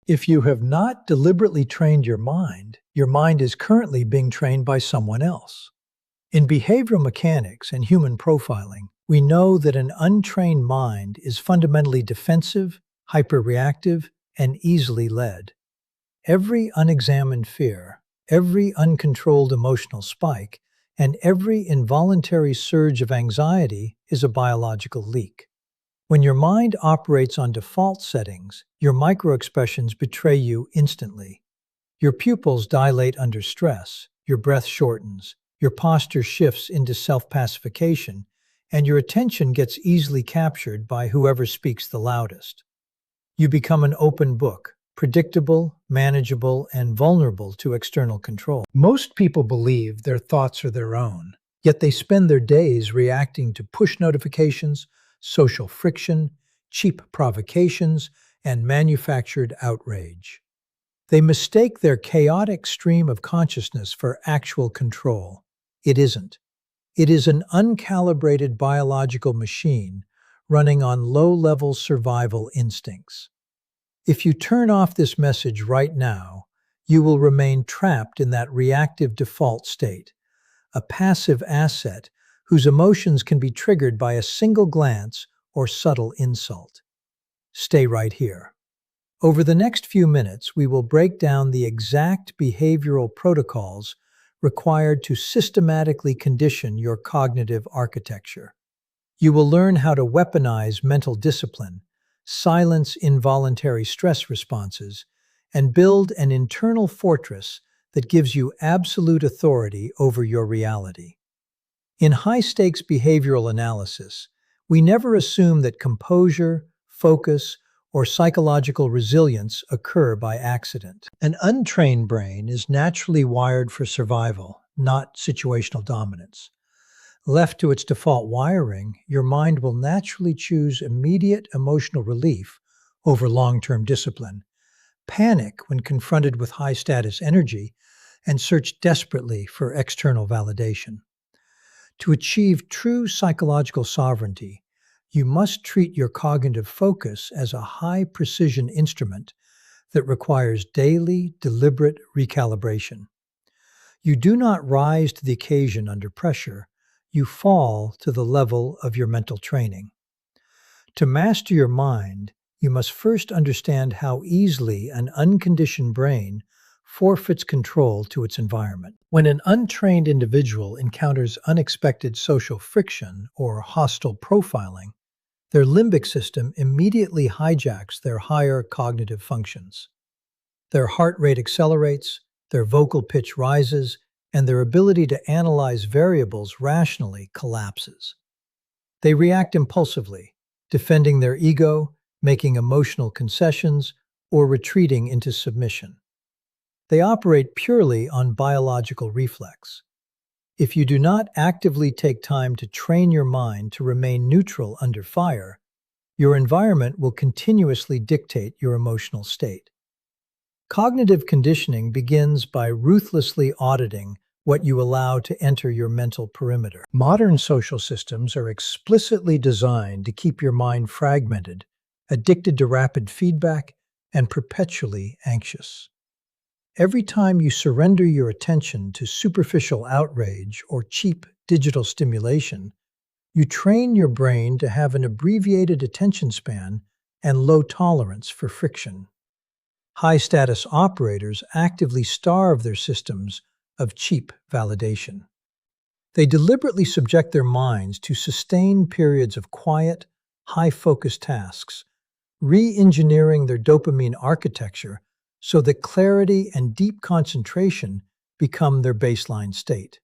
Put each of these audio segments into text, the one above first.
If you have not deliberately trained your mind is currently being trained by someone else. In behavioral mechanics and human profiling, we know that an untrained mind is fundamentally defensive, hyperreactive, and easily led. Every unexamined fear, every uncontrolled emotional spike, and every involuntary surge of anxiety is a biological leak. When your mind operates on default settings, your microexpressions betray you instantly. Your pupils dilate under stress, your breath shortens, your posture shifts into self-pacification, and your attention gets easily captured by whoever speaks the loudest. You become an open book, predictable, manageable, and vulnerable to external control. Most people believe their thoughts are their own, yet they spend their days reacting to push notifications, social friction, cheap provocations, and manufactured outrage. They mistake their chaotic stream of consciousness for actual control. It isn't. It is an uncalibrated biological machine running on low-level survival instincts. If you turn off this message right now, you will remain trapped in that reactive default state, a passive asset whose emotions can be triggered by a single glance or subtle insult. Stay right here. Over the next few minutes, we will break down the exact behavioral protocols required to systematically condition your cognitive architecture. You will learn how to weaponize mental discipline, silence involuntary stress responses, and build an internal fortress that gives you absolute authority over your reality. In high-stakes behavioral analysis, we never assume that composure, focus, or psychological resilience occur by accident. An untrained brain is naturally wired for survival, not situational dominance. Left to its default wiring, your mind will naturally choose immediate emotional relief over long-term discipline, panic when confronted with high-status energy, and search desperately for external validation. To achieve true psychological sovereignty, you must treat your cognitive focus as a high-precision instrument that requires daily, deliberate recalibration. You do not rise to the occasion under pressure, you fall to the level of your mental training. To master your mind, you must first understand how easily an unconditioned brain forfeits control to its environment. When an untrained individual encounters unexpected social friction or hostile profiling, their limbic system immediately hijacks their higher cognitive functions. Their heart rate accelerates, their vocal pitch rises, and their ability to analyze variables rationally collapses. They react impulsively, defending their ego, making emotional concessions, or retreating into submission. They operate purely on biological reflex. If you do not actively take time to train your mind to remain neutral under fire, your environment will continuously dictate your emotional state. Cognitive conditioning begins by ruthlessly auditing what you allow to enter your mental perimeter. Modern social systems are explicitly designed to keep your mind fragmented, addicted to rapid feedback, and perpetually anxious. Every time you surrender your attention to superficial outrage or cheap digital stimulation, you train your brain to have an abbreviated attention span and low tolerance for friction. High-status operators actively starve their systems of cheap validation. They deliberately subject their minds to sustained periods of quiet, high-focus tasks, re-engineering their dopamine architecture so that clarity and deep concentration become their baseline state.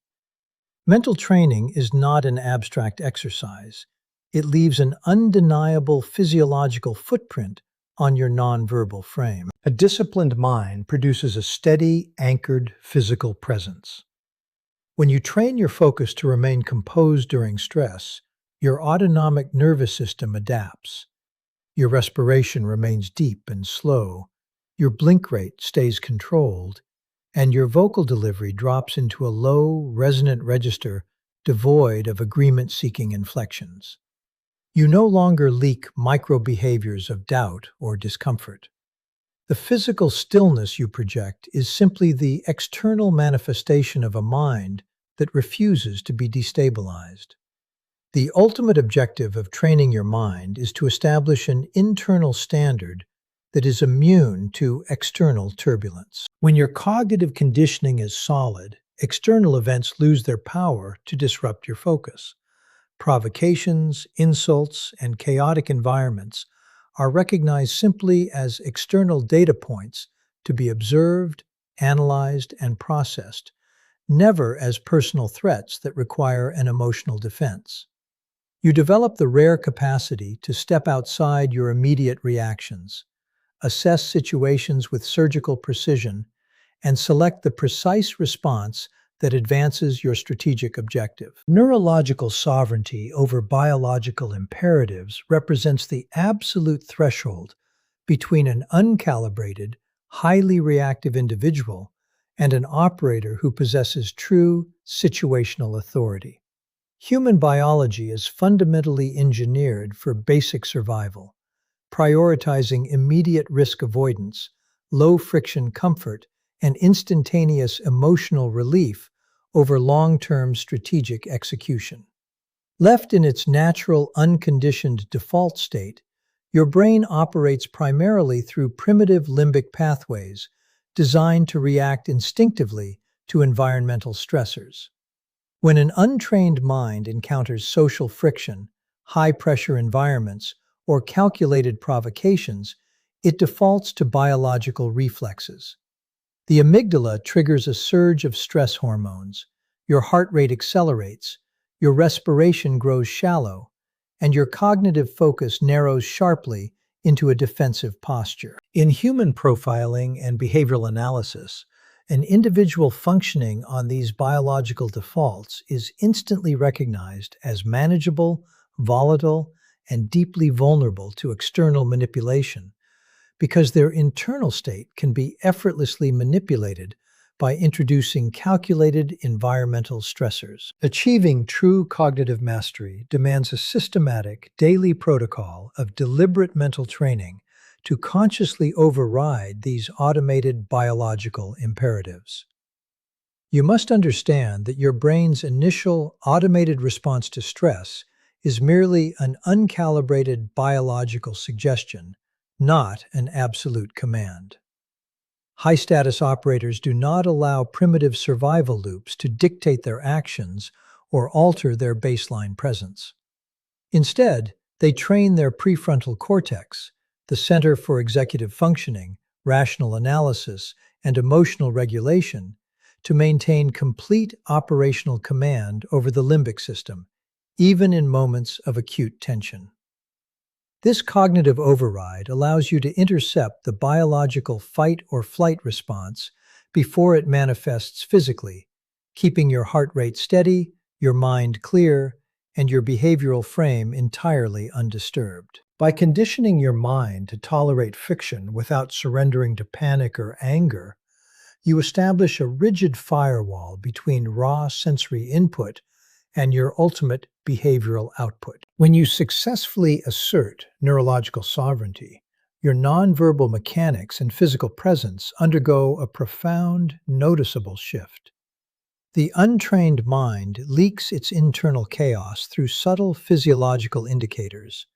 Mental training is not an abstract exercise. It leaves an undeniable physiological footprint on your nonverbal frame. A disciplined mind produces a steady, anchored physical presence. When you train your focus to remain composed during stress, your autonomic nervous system adapts. Your respiration remains deep and slow, your blink rate stays controlled, and your vocal delivery drops into a low, resonant register devoid of agreement-seeking inflections. You no longer leak micro-behaviors of doubt or discomfort. The physical stillness you project is simply the external manifestation of a mind that refuses to be destabilized. The ultimate objective of training your mind is to establish an internal standard that is immune to external turbulence. When your cognitive conditioning is solid, external events lose their power to disrupt your focus. Provocations, insults, and chaotic environments are recognized simply as external data points to be observed, analyzed, and processed, never as personal threats that require an emotional defense. You develop the rare capacity to step outside your immediate reactions, assess situations with surgical precision, and select the precise response that advances your strategic objective. Neurological sovereignty over biological imperatives represents the absolute threshold between an uncalibrated, highly reactive individual and an operator who possesses true situational authority. Human biology is fundamentally engineered for basic survival, prioritizing immediate risk avoidance, low-friction comfort, and instantaneous emotional relief over long-term strategic execution. Left in its natural, unconditioned default state, your brain operates primarily through primitive limbic pathways designed to react instinctively to environmental stressors. When an untrained mind encounters social friction, high-pressure environments, or calculated provocations, it defaults to biological reflexes. The amygdala triggers a surge of stress hormones, your heart rate accelerates, your respiration grows shallow, and your cognitive focus narrows sharply into a defensive posture. In human profiling and behavioral analysis, an individual functioning on these biological defaults is instantly recognized as manageable, volatile, and deeply vulnerable to external manipulation, because their internal state can be effortlessly manipulated by introducing calculated environmental stressors. Achieving true cognitive mastery demands a systematic, daily protocol of deliberate mental training to consciously override these automated biological imperatives. You must understand that your brain's initial automated response to stress is merely an uncalibrated biological suggestion, not an absolute command. High-status operators do not allow primitive survival loops to dictate their actions or alter their baseline presence. Instead, they train their prefrontal cortex, the center for executive functioning, rational analysis, and emotional regulation, to maintain complete operational command over the limbic system, even in moments of acute tension. This cognitive override allows you to intercept the biological fight or flight response before it manifests physically, keeping your heart rate steady, your mind clear, and your behavioral frame entirely undisturbed. By conditioning your mind to tolerate friction without surrendering to panic or anger, you establish a rigid firewall between raw sensory input and your ultimate behavioral output. When you successfully assert neurological sovereignty, your nonverbal mechanics and physical presence undergo a profound, noticeable shift. The untrained mind leaks its internal chaos through subtle physiological indicators: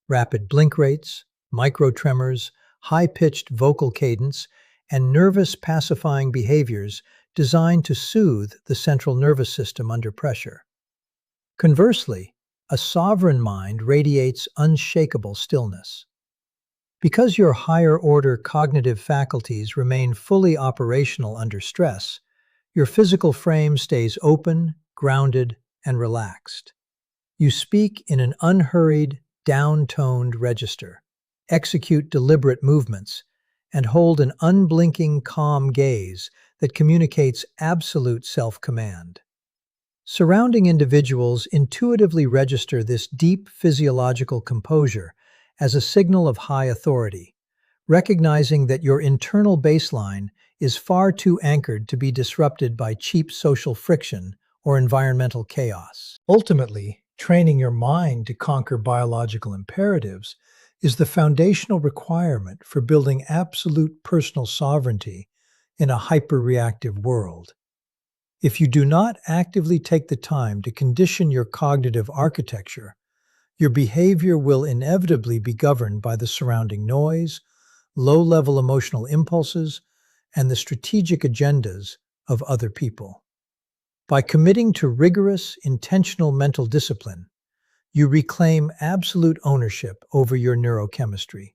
rapid blink rates, microtremors, high-pitched vocal cadence, and nervous pacifying behaviors designed to soothe the central nervous system under pressure. Conversely, a sovereign mind radiates unshakable stillness. Because your higher-order cognitive faculties remain fully operational under stress, your physical frame stays open, grounded, and relaxed. You speak in an unhurried, down-toned register, execute deliberate movements, and hold an unblinking, calm gaze that communicates absolute self-command. Surrounding individuals intuitively register this deep physiological composure as a signal of high authority, recognizing that your internal baseline is far too anchored to be disrupted by cheap social friction or environmental chaos. Ultimately, training your mind to conquer biological imperatives is the foundational requirement for building absolute personal sovereignty in a hyper-reactive world. If you do not actively take the time to condition your cognitive architecture, your behavior will inevitably be governed by the surrounding noise, low-level emotional impulses, and the strategic agendas of other people. By committing to rigorous, intentional mental discipline, you reclaim absolute ownership over your neurochemistry.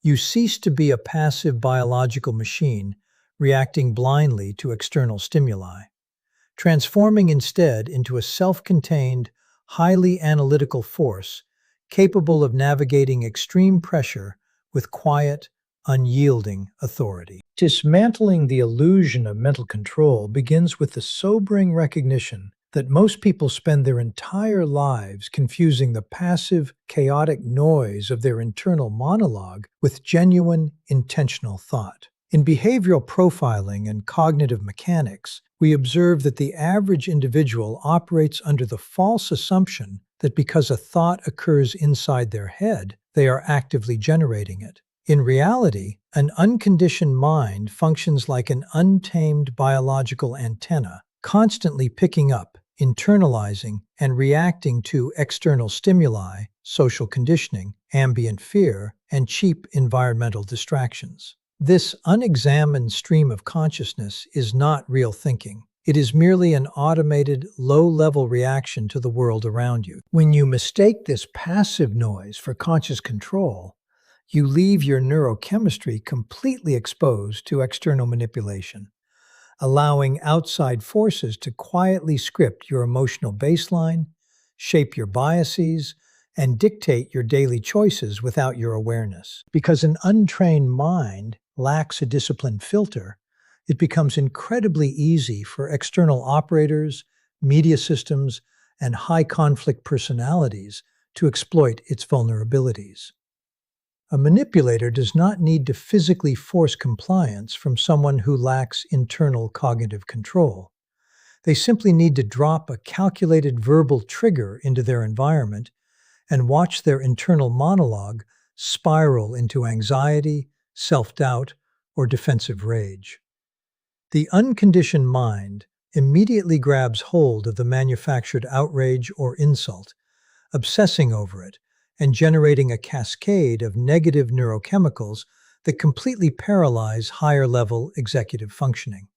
You cease to be a passive biological machine reacting blindly to external stimuli, transforming instead into a self-contained, highly analytical force capable of navigating extreme pressure with quiet, unyielding authority. Dismantling the illusion of mental control begins with the sobering recognition that most people spend their entire lives confusing the passive, chaotic noise of their internal monologue with genuine, intentional thought. In behavioral profiling and cognitive mechanics, we observe that the average individual operates under the false assumption that because a thought occurs inside their head, they are actively generating it. In reality, an unconditioned mind functions like an untamed biological antenna, constantly picking up, internalizing, and reacting to external stimuli, social conditioning, ambient fear, and cheap environmental distractions. This unexamined stream of consciousness is not real thinking. It is merely an automated, low-level reaction to the world around you. When you mistake this passive noise for conscious control, you leave your neurochemistry completely exposed to external manipulation, allowing outside forces to quietly script your emotional baseline, shape your biases, and dictate your daily choices without your awareness. Because an untrained mind lacks a disciplined filter, it becomes incredibly easy for external operators, media systems, and high-conflict personalities to exploit its vulnerabilities. A manipulator does not need to physically force compliance from someone who lacks internal cognitive control. They simply need to drop a calculated verbal trigger into their environment and watch their internal monologue spiral into anxiety, self-doubt, or defensive rage. The unconditioned mind immediately grabs hold of the manufactured outrage or insult, obsessing over it, and generating a cascade of negative neurochemicals that completely paralyze higher-level executive functioning.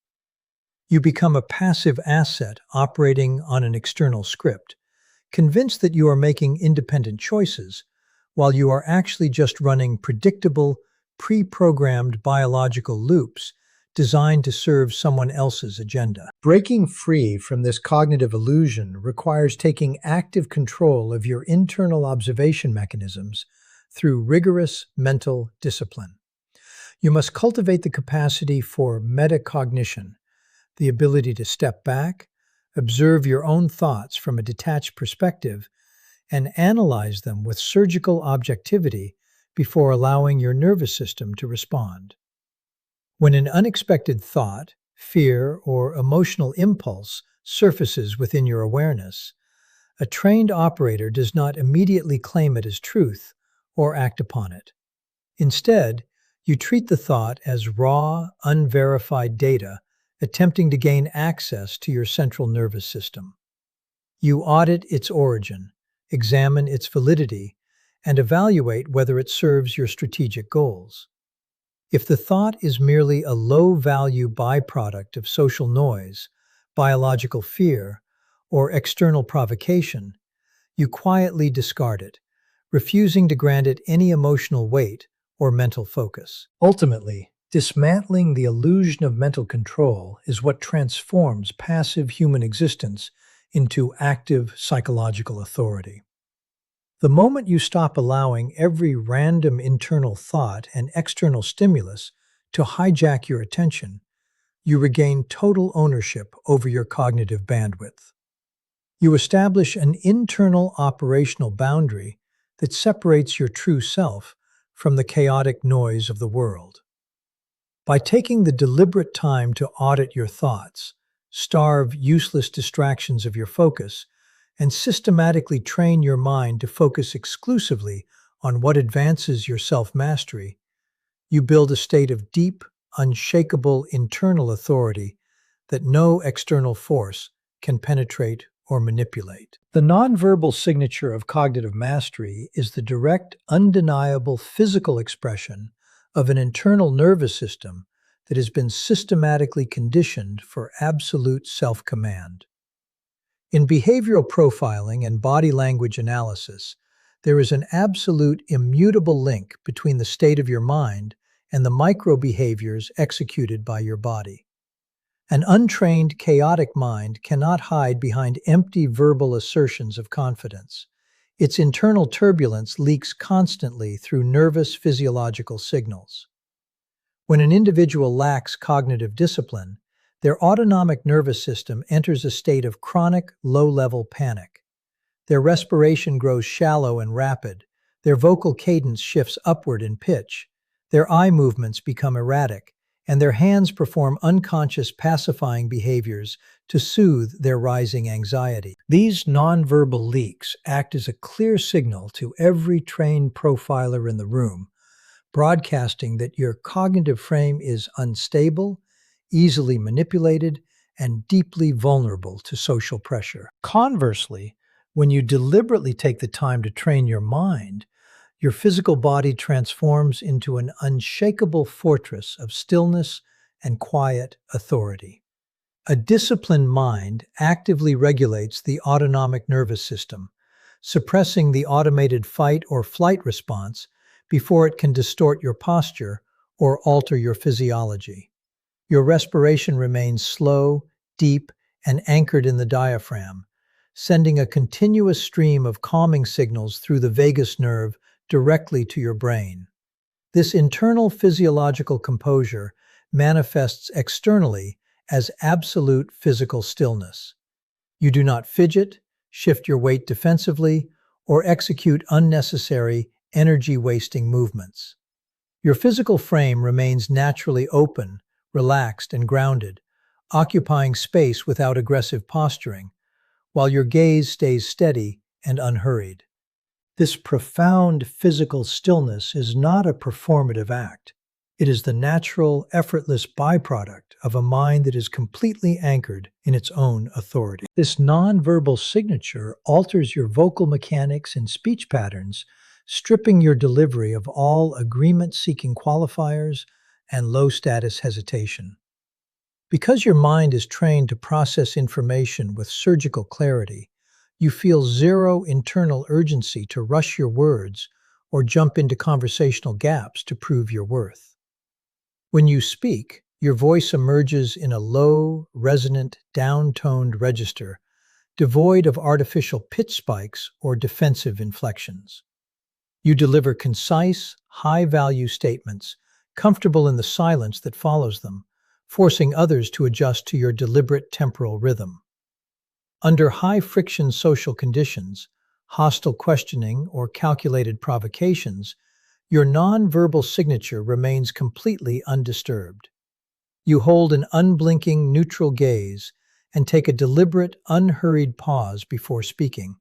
You become a passive asset operating on an external script, convinced that you are making independent choices, while you are actually just running predictable, pre-programmed biological loops designed to serve someone else's agenda. Breaking free from this cognitive illusion requires taking active control of your internal observation mechanisms through rigorous mental discipline. You must cultivate the capacity for metacognition, the ability to step back, observe your own thoughts from a detached perspective, and analyze them with surgical objectivity before allowing your nervous system to respond. When an unexpected thought, fear, or emotional impulse surfaces within your awareness, a trained operator does not immediately claim it as truth or act upon it. Instead, you treat the thought as raw, unverified data attempting to gain access to your central nervous system. You audit its origin, examine its validity, and evaluate whether it serves your strategic goals. If the thought is merely a low-value byproduct of social noise, biological fear, or external provocation, you quietly discard it, refusing to grant it any emotional weight or mental focus. Ultimately, dismantling the illusion of mental control is what transforms passive human existence into active psychological authority. The moment you stop allowing every random internal thought and external stimulus to hijack your attention, you regain total ownership over your cognitive bandwidth. You establish an internal operational boundary that separates your true self from the chaotic noise of the world. By taking the deliberate time to audit your thoughts, starve useless distractions of your focus, and systematically train your mind to focus exclusively on what advances your self-mastery, you build a state of deep, unshakable internal authority that no external force can penetrate or manipulate. The nonverbal signature of cognitive mastery is the direct, undeniable physical expression of an internal nervous system that has been systematically conditioned for absolute self-command. In behavioral profiling and body language analysis, there is an absolute immutable link between the state of your mind and the micro-behaviors executed by your body. An untrained, chaotic mind cannot hide behind empty verbal assertions of confidence. Its internal turbulence leaks constantly through nervous physiological signals. When an individual lacks cognitive discipline, their autonomic nervous system enters a state of chronic, low-level panic. Their respiration grows shallow and rapid, their vocal cadence shifts upward in pitch, their eye movements become erratic, and their hands perform unconscious pacifying behaviors to soothe their rising anxiety. These nonverbal leaks act as a clear signal to every trained profiler in the room, broadcasting that your cognitive frame is unstable, easily manipulated, and deeply vulnerable to social pressure. Conversely, when you deliberately take the time to train your mind, your physical body transforms into an unshakable fortress of stillness and quiet authority. A disciplined mind actively regulates the autonomic nervous system, suppressing the automated fight or flight response before it can distort your posture or alter your physiology. Your respiration remains slow, deep, and anchored in the diaphragm, sending a continuous stream of calming signals through the vagus nerve directly to your brain. This internal physiological composure manifests externally as absolute physical stillness. You do not fidget, shift your weight defensively, or execute unnecessary, energy-wasting movements. Your physical frame remains naturally open, relaxed, and grounded, occupying space without aggressive posturing, while your gaze stays steady and unhurried. This profound physical stillness is not a performative act. It is the natural, effortless byproduct of a mind that is completely anchored in its own authority. This nonverbal signature alters your vocal mechanics and speech patterns, stripping your delivery of all agreement-seeking qualifiers and low-status hesitation. Because your mind is trained to process information with surgical clarity, you feel zero internal urgency to rush your words or jump into conversational gaps to prove your worth. When you speak, your voice emerges in a low, resonant, down-toned register, devoid of artificial pitch spikes or defensive inflections. You deliver concise, high-value statements, comfortable in the silence that follows them, forcing others to adjust to your deliberate temporal rhythm. Under high-friction social conditions, hostile questioning, or calculated provocations, your non-verbal signature remains completely undisturbed. You hold an unblinking, neutral gaze and take a deliberate, unhurried pause before speaking,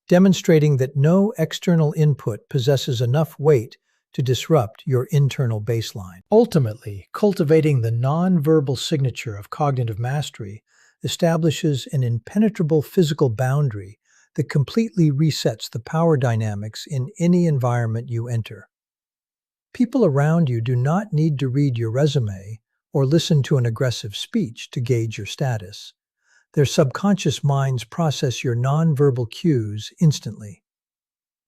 demonstrating that no external input possesses enough weight to disrupt your internal baseline. Ultimately, cultivating the non-verbal signature of cognitive mastery establishes an impenetrable physical boundary that completely resets the power dynamics in any environment you enter. People around you do not need to read your resume or listen to an aggressive speech to gauge your status. Their subconscious minds process your nonverbal cues instantly.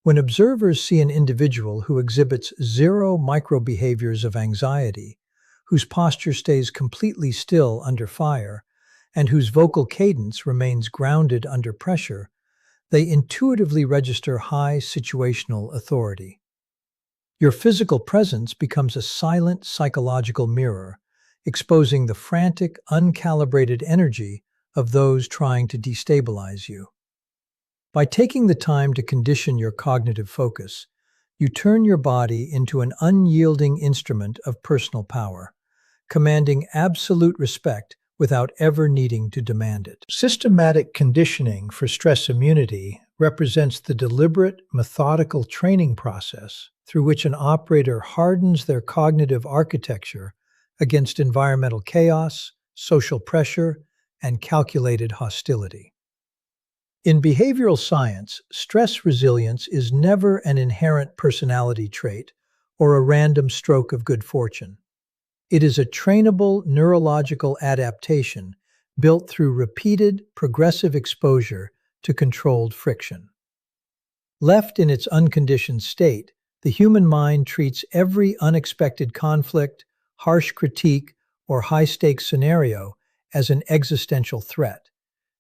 When observers see an individual who exhibits zero microbehaviors of anxiety, whose posture stays completely still under fire, and whose vocal cadence remains grounded under pressure, they intuitively register high situational authority. Your physical presence becomes a silent psychological mirror, exposing the frantic, uncalibrated energy of those trying to destabilize you. By taking the time to condition your cognitive focus, you turn your body into an unyielding instrument of personal power, commanding absolute respect without ever needing to demand it. Systematic conditioning for stress immunity represents the deliberate, methodical training process through which an operator hardens their cognitive architecture against environmental chaos, social pressure, and calculated hostility. In behavioral science, stress resilience is never an inherent personality trait or a random stroke of good fortune. It is a trainable neurological adaptation built through repeated, progressive exposure to controlled friction. Left in its unconditioned state, the human mind treats every unexpected conflict, harsh critique, or high-stakes scenario as an existential threat,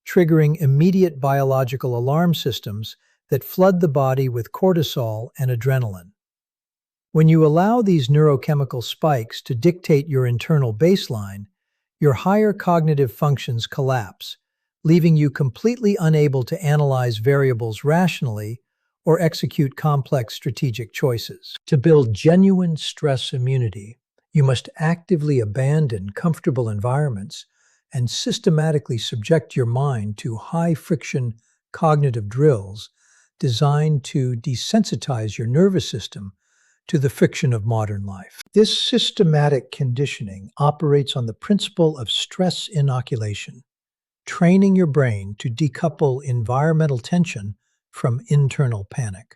triggering immediate biological alarm systems that flood the body with cortisol and adrenaline. When you allow these neurochemical spikes to dictate your internal baseline, your higher cognitive functions collapse, leaving you completely unable to analyze variables rationally or execute complex strategic choices. To build genuine stress immunity, you must actively abandon comfortable environments and systematically subject your mind to high-friction cognitive drills designed to desensitize your nervous system to the friction of modern life. This systematic conditioning operates on the principle of stress inoculation, training your brain to decouple environmental tension from internal panic.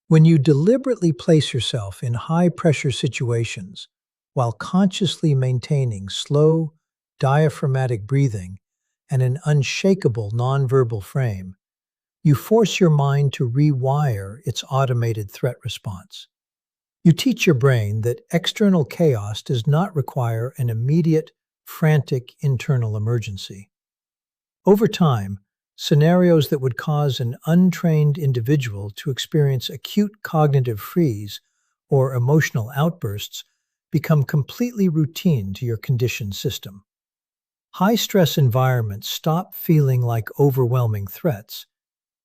When you deliberately place yourself in high-pressure situations while consciously maintaining slow, diaphragmatic breathing and an unshakable nonverbal frame, you force your mind to rewire its automated threat response. You teach your brain that external chaos does not require an immediate, frantic internal emergency. Over time, scenarios that would cause an untrained individual to experience acute cognitive freeze or emotional outbursts become completely routine to your conditioned system. High-stress environments stop feeling like overwhelming threats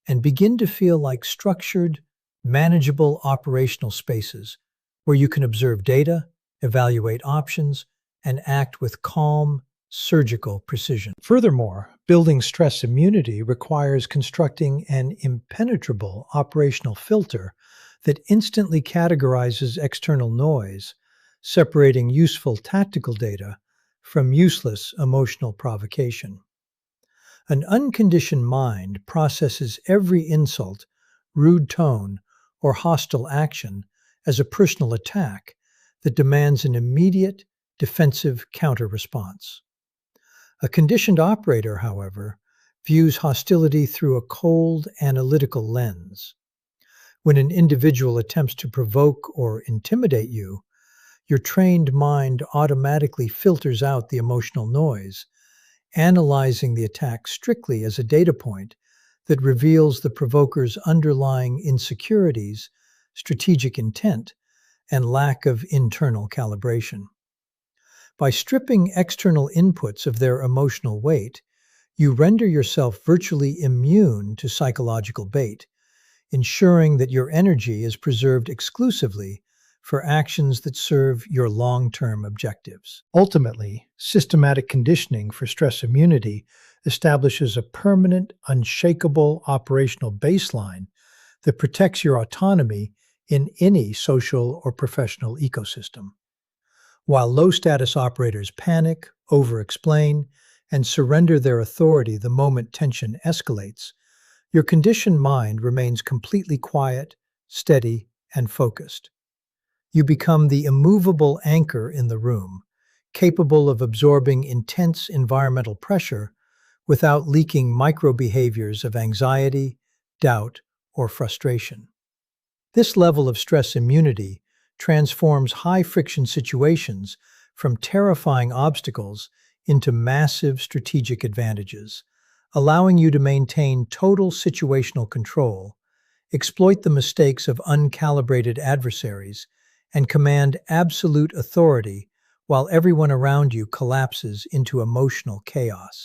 and begin to feel like structured, manageable operational spaces where you can observe data, evaluate options, and act with calm, surgical precision. Furthermore, building stress immunity requires constructing an impenetrable operational filter that instantly categorizes external noise, separating useful tactical data from useless emotional provocation. An unconditioned mind processes every insult, rude tone, or hostile action as a personal attack that demands an immediate, defensive counter-response. A conditioned operator, however, views hostility through a cold, analytical lens. When an individual attempts to provoke or intimidate you, your trained mind automatically filters out the emotional noise, analyzing the attack strictly as a data point that reveals the provoker's underlying insecurities, strategic intent, and lack of internal calibration. By stripping external inputs of their emotional weight, you render yourself virtually immune to psychological bait, ensuring that your energy is preserved exclusively for actions that serve your long-term objectives. Ultimately, systematic conditioning for stress immunity establishes a permanent, unshakable operational baseline that protects your autonomy in any social or professional ecosystem. While low-status operators panic, over-explain, and surrender their authority the moment tension escalates, your conditioned mind remains completely quiet, steady, and focused. You become the immovable anchor in the room, capable of absorbing intense environmental pressure without leaking micro-behaviors of anxiety, doubt, or frustration. This level of stress immunity transforms high-friction situations from terrifying obstacles into massive strategic advantages, allowing you to maintain total situational control, exploit the mistakes of uncalibrated adversaries, and command absolute authority while everyone around you collapses into emotional chaos.